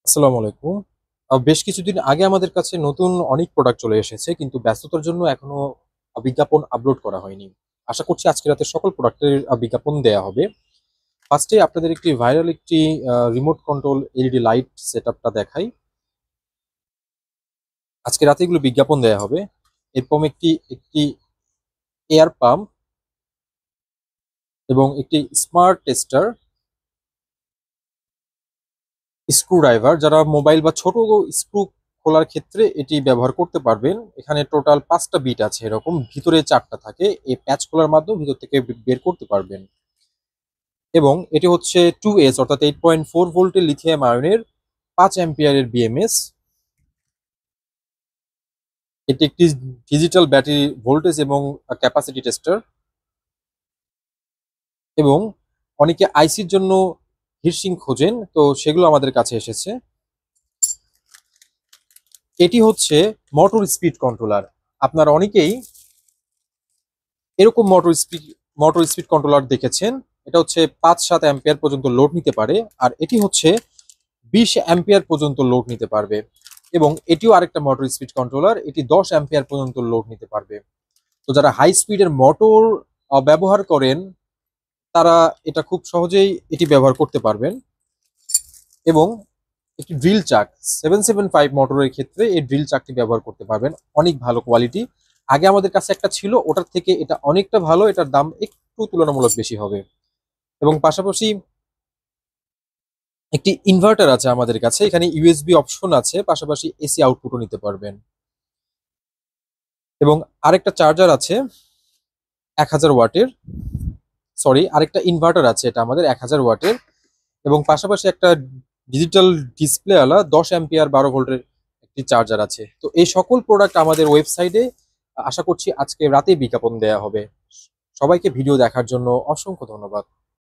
আসসালামু আলাইকুম। বেশ কিছুদিন আগে আমাদের কাছে নতুন অনেক প্রোডাক্ট চলে এসেছে, কিন্তু ব্যস্ততার জন্য এখনো বিজ্ঞাপন আপলোড করা হয়নি। আশা করছি আজকে রাতে সকল প্রোডাক্টের বিজ্ঞাপন দেয়া হবে। ফার্স্টে আপনাদের একটি ভাইরাল একটি রিমোট কন্ট্রোল এলইডি লাইট সেটআপটা দেখাই। আজকে রাতে এগুলো বিজ্ঞাপন দেয়া হবে। এরপর একটি একটি এয়ার পাম্প এবং একটি স্মার্ট টেস্টার, স্ক্রুড্রাইভার যারা মোবাইল বা ছোট স্ক্রু খোলার ক্ষেত্রে এটি ব্যবহার করতে পারবেন। এখানে টোটাল 5টা বিট আছে, এরকম ভিতরে 4টা থাকে। এই প্যাচ খোলার মাধ্যমে ভিতর থেকে বের করতে পারবেন। এবং এটি হচ্ছে 2S অর্থাৎ 8.4 ভোল্টের লিথিয়াম আয়নের 5 অ্যাম্পিয়ারের বিএমএস। এটি একটি ডিজিটাল ব্যাটারি ভোল্টেজ এবং ক্যাপাসিটি টেস্টার। এবং অনেকে আইসির জন্য হিটসিঙ্ক খোঁজেন, তো সেগুলো আমাদের কাছে এসেছে। এটি হচ্ছে মোটর স্পিড কন্ট্রোলার। আপনারা অনেকেই এরকম মোটর স্পিড কন্ট্রোলার দেখেছেন। এটা হচ্ছে 5-7 অ্যাম্পিয়ার পর্যন্ত লোড নিতে পারে, আর এটি হচ্ছে 20 অ্যাম্পিয়ার পর্যন্ত লোড নিতে পারবে। এবং এটিও আরেকটা মোটর স্পিড কন্ট্রোলার, এটি 10 অ্যাম্পিয়ার পর্যন্ত লোড নিতে পারবে। তো যারা হাই স্পিডের মোটর ব্যবহার করেন, তারা এটা খুব সহজেই এটি ব্যবহার করতে পারবেন। এবং একটি ড্রিল চাক 775 মোটরের ক্ষেত্রে এই ড্রিল চাকটি ব্যবহার করতে পারবেন, অনেক ভালো কোয়ালিটি। আগে আমাদের কাছে একটা ছিল, ওটার থেকে এটা অনেকটা ভালো, এটার দাম একটু তুলনামূলক বেশি হবে। এবং পাশাপাশি একটি ইনভার্টার আছে আমাদের কাছে, এখানে ইউএসবি অপশন আছে, পাশাপাশি এসি আউটপুটও নিতে পারবেন। এবং আরেকটা চার্জার আছে 1000 ওয়াটের, সরি আরেকটা ইনভার্টার আছে, এটা আমাদের 1000 ওয়াটের। এবং পাশাপাশি একটা ডিজিটাল ডিসপ্লেওয়ালা 10 অ্যাম্পিয়ার 12 ভোল্টের একটি চার্জার আছে। তো এই সকল প্রোডাক্ট আমাদের ওয়েবসাইটে আশা করছি আজকে রাতেই বিজ্ঞাপন দেয়া হবে। সবাইকে ভিডিও দেখার জন্য অসংখ্য ধন্যবাদ।